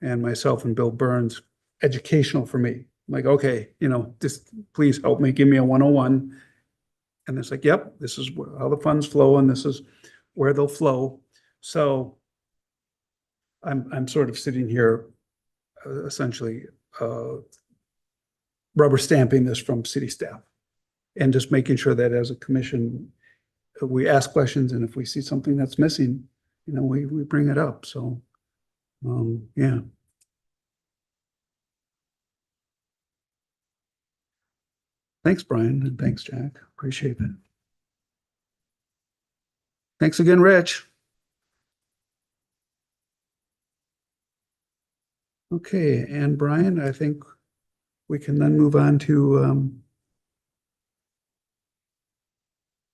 and myself and Bill Burns, educational for me. I'm like, okay, just please help me, give me a 101. And it's like, yep, this is how the funds flow and this is where they'll flow. So I'm sort of sitting here essentially rubber stamping this from city staff and just making sure that as a commission, we ask questions, and if we see something that's missing, we bring it up. So, yeah. Thanks, Brian, and thanks, Jack. Appreciate it. Thanks again, Rich. Okay, and Brian, I think we can then move on to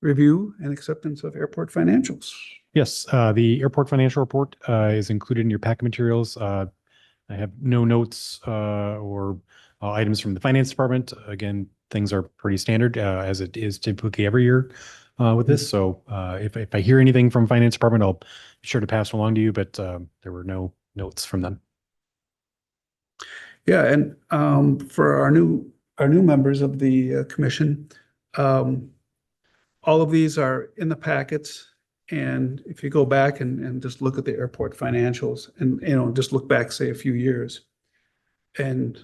review and acceptance of airport financials. Yes, the airport financial report is included in your packet materials. I have no notes or items from the finance department. Again, things are pretty standard as it is typically every year with this. So if I hear anything from finance department, I'll be sure to pass along to you, but there were no notes from them. Yeah, and for our new members of the commission, all of these are in the packets. And if you go back and just look at the airport financials and, just look back, say, a few years, and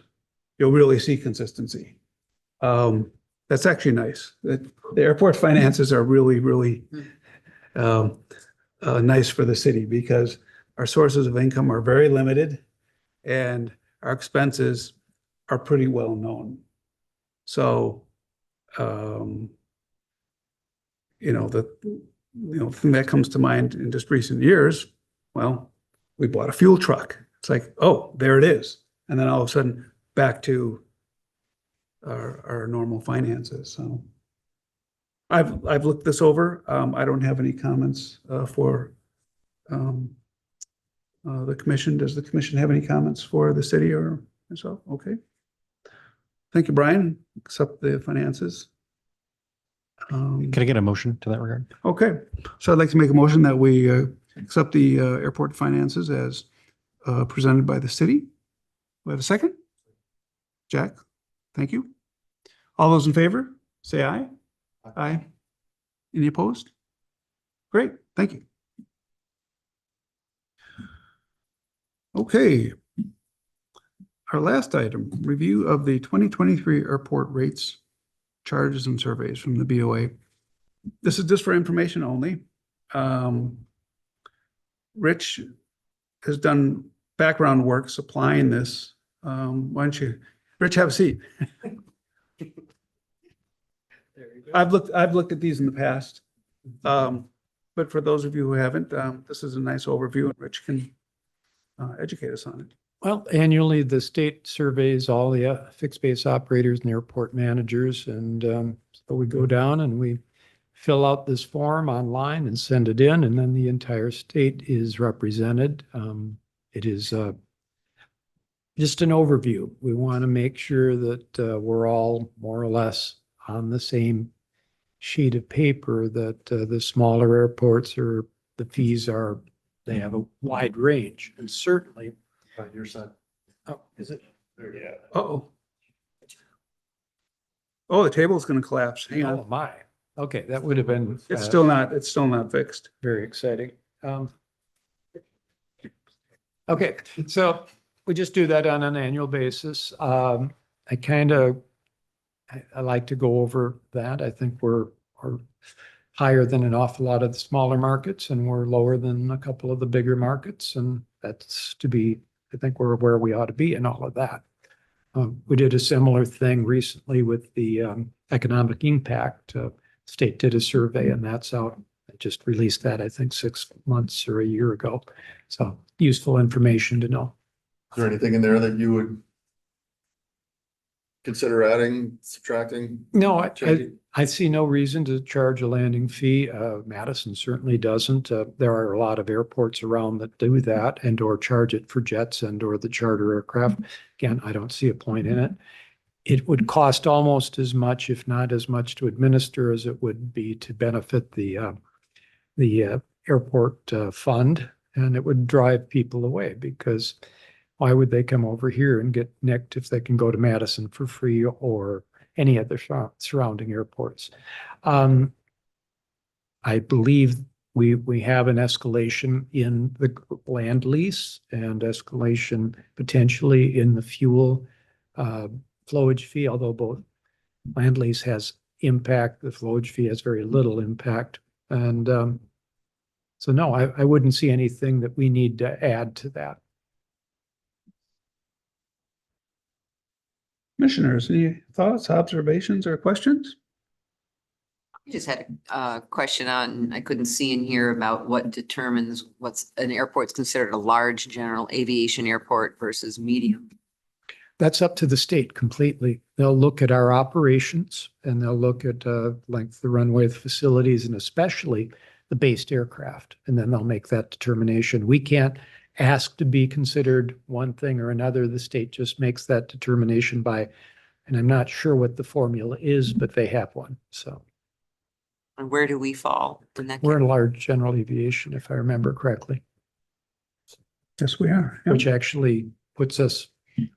you'll really see consistency. That's actually nice. The airport finances are really, really nice for the city because our sources of income are very limited and our expenses are pretty well known. So, the thing that comes to mind in just recent years, well, we bought a fuel truck. It's like, oh, there it is. And then all of a sudden back to our normal finances. So I've looked this over. I don't have any comments for the commission. Does the commission have any comments for the city or myself? Okay. Thank you, Brian. Accept the finances. Can I get a motion to that regard? Okay, so I'd like to make a motion that we accept the airport finances as presented by the city. We have a second? Jack, thank you. All those in favor, say aye. Aye. Any opposed? Great, thank you. Okay. Our last item, review of the 2023 airport rates, charges, and surveys from the BOA. This is just for information only. Rich has done background work supplying this. Why don't you, Rich, have a seat. I've looked at these in the past. But for those of you who haven't, this is a nice overview and Rich can educate us on it. Well, annually, the state surveys all the fixed base operators and airport managers. And so we go down and we fill out this form online and send it in, and then the entire state is represented. It is just an overview. We want to make sure that we're all more or less on the same sheet of paper, that the smaller airports or the fees are, they have a wide range. And certainly, Your side. oh, is it? Yeah. Uh-oh. Oh, the table's gonna collapse. Hang Oh, on. my. Okay, that would have been It's still not fixed. very exciting. Okay, so we just do that on an annual basis. I like to go over that. I think we're higher than an awful lot of the smaller markets, and we're lower than a couple of the bigger markets. And that's I think we're where we ought to be in all of that. We did a similar thing recently with the economic impact. State did a survey, and that's out, I just released that, I think, 6 months or a year ago. So useful information to know. Is there anything in there that you would consider adding, subtracting? No, I changing? see no reason to charge a landing fee. Madison certainly doesn't. There are a lot of airports around that do that and or charge it for jets and or the charter aircraft. Again, I don't see a point in it. It would cost almost as much, if not as much, to administer as it would be to benefit the airport fund, and it would drive people away because why would they come over here and get nicked if they can go to Madison for free or any other surrounding airports? I believe we have an escalation in the land lease and escalation potentially in the fuel flowage fee, although both land lease has impact, the flowage fee has very little impact. And so no, I wouldn't see anything that we need to add to that. Commissioners, any thoughts, observations, or questions? I just had a question on, I couldn't see in here about what determines what's an airport's considered a large general aviation airport versus medium. That's up to the state completely. They'll look at our operations and they'll look at length of the runway, the facilities, and especially the based aircraft. And then they'll make that determination. We can't ask to be considered one thing or another. The state just makes that determination by, and I'm not sure what the formula is, but they have one. So And where do we fall in that? we're in large general aviation, if I remember correctly, Yes, we are. Yep. which actually puts us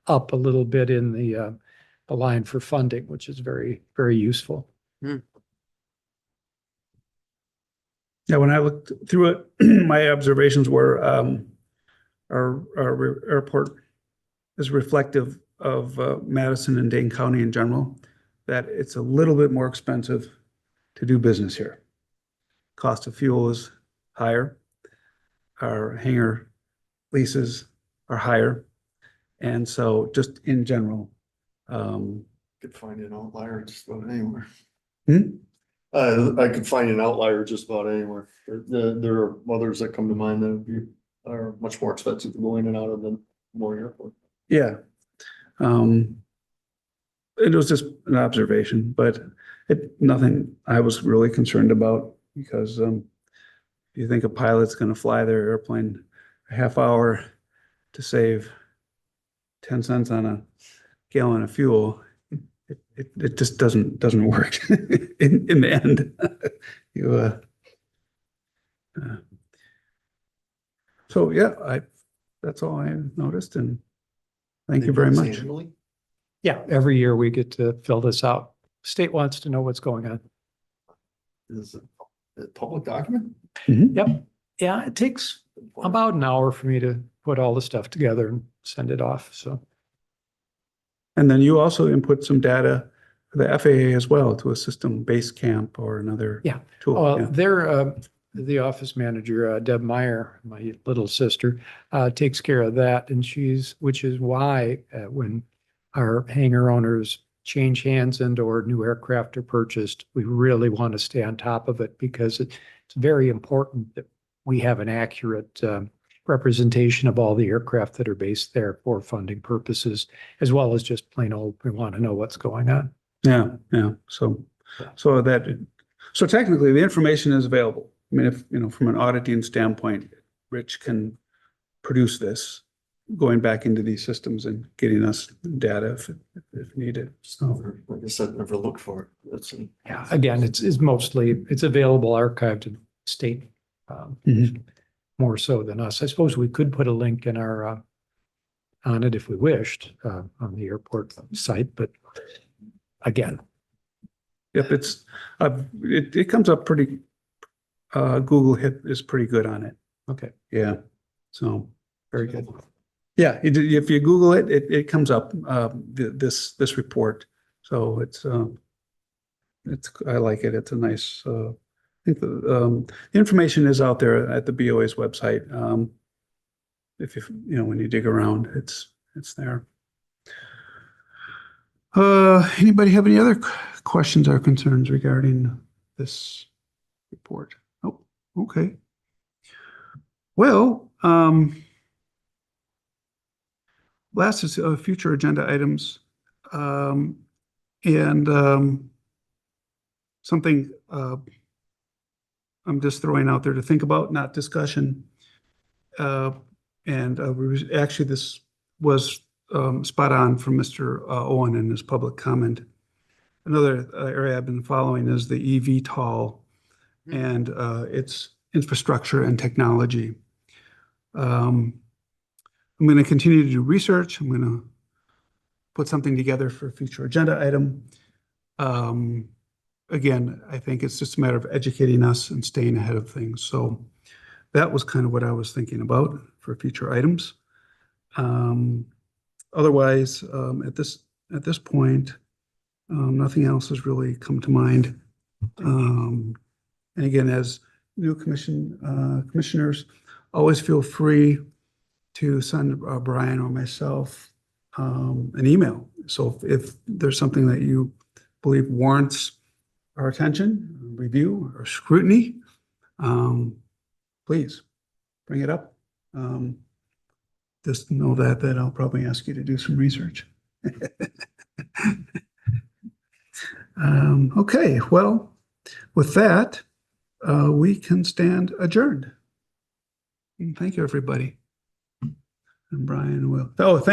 up a little bit in the line for funding, which is very, very useful. Yeah, when I looked through it, my observations were our airport is reflective of Madison and Dane County in general, that it's a little bit more expensive to do business here. Cost of fuel is higher. Our hangar leases are higher. And so just in general, Could find an outlier just about anywhere. Hmm? I could find an outlier just about anywhere. There are others that come to mind that would be, are much more expensive to go in and out of than more airport. yeah. It was just an observation, but nothing I was really concerned about because you think a pilot's going to fly their airplane a half hour to save 10 cents on a gallon of fuel, it just doesn't work in the end. So yeah, that's all I noticed, and thank you very much. Annually? Yeah, every year we get to fill this out. State wants to know what's going on. Is it a public document? Yep. Yeah, it takes about an hour for me to put all the stuff together and send it off. So And then you also input some data for the FAA as well to a system base camp or another Yeah. tool. well, Yeah. they're the office manager, Deb Meyer, my little sister, takes care of that. And which is why when our hangar owners change hands and or new aircraft are purchased, we really want to stay on top of it because it's very important that we have an accurate representation of all the aircraft that are based there for funding purposes, as well as just plain old, we want to know what's going on. Yeah, yeah. So technically the information is available. I mean, if, from an auditing standpoint, Rich can produce this, going back into these systems and getting us data if needed. So, I guess I'd never looked for it. Yeah, again, it's mostly, it's available archived in state, Mhm. more so than us. I suppose we could put a link in our, on it if we wished, on the airport site, but again, Yep, it comes up pretty, Google is pretty good on it. okay, Yeah, so, very good. yeah, if you Google it, it comes up, this report. So I like it. It's a nice, I think the information is out there at the BOA's website. If when you dig around, it's there. Anybody have any other questions or concerns regarding this report? Oh, Okay. Well, last is future agenda items. And something I'm just throwing out there to think about, not discussion. Actually, this was spot on from Mr. Owen in his public comment. Another area I've been following is the eVTOL and its infrastructure and technology. I'm going to continue to do research. I'm going to put something together for a future agenda item. Again, I think it's just a matter of educating us and staying ahead of things. So that was kind of what I was thinking about for future items. Otherwise, at this point, nothing else has really come to mind. And again, as new commissioners, always feel free to send Brian or myself an email. So if there's something that you believe warrants our attention, review, or scrutiny, please bring it up. Just know that I'll probably ask you to do some research. Okay, well, with that, we can stand adjourned. Thank you, everybody. And Brian will. Oh, thank